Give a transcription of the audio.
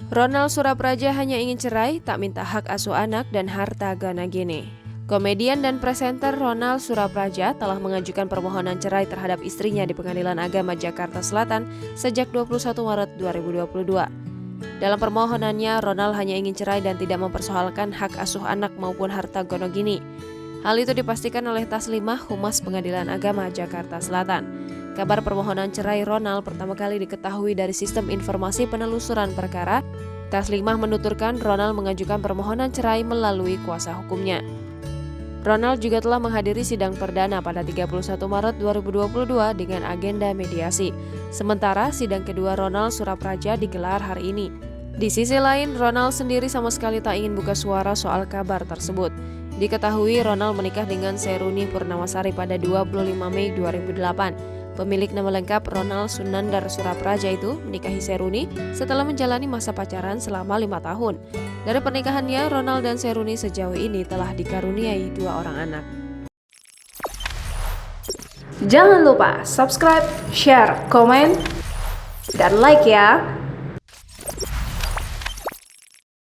Ronald Surapraja hanya ingin cerai, tak minta hak asuh anak dan harta Gana Gini. Komedian dan presenter Ronald Surapraja telah mengajukan permohonan cerai terhadap istrinya di Pengadilan Agama Jakarta Selatan sejak 21 Maret 2022. Dalam permohonannya, Ronald hanya ingin cerai dan tidak mempersoalkan hak asuh anak maupun harta Gana Gini. Hal itu dipastikan oleh Taslimah, Humas Pengadilan Agama Jakarta Selatan. Kabar permohonan cerai Ronald pertama kali diketahui dari Sistem Informasi Penelusuran Perkara. Taslimah menuturkan Ronald mengajukan permohonan cerai melalui kuasa hukumnya. Ronald juga telah menghadiri sidang perdana pada 31 Maret 2022 dengan agenda mediasi. Sementara sidang kedua Ronald Surapraja digelar hari ini. Di sisi lain, Ronald sendiri sama sekali tak ingin buka suara soal kabar tersebut. Diketahui Ronald menikah dengan Seruni Purnamasari pada 25 Mei 2008. Pemilik nama lengkap Ronald Sunandar Surapraja itu menikahi Seruni setelah menjalani masa pacaran selama 5 tahun. Dari pernikahannya, Ronald dan Seruni sejauh ini telah dikaruniai 2 orang anak. Jangan lupa subscribe, share, komen, dan like ya!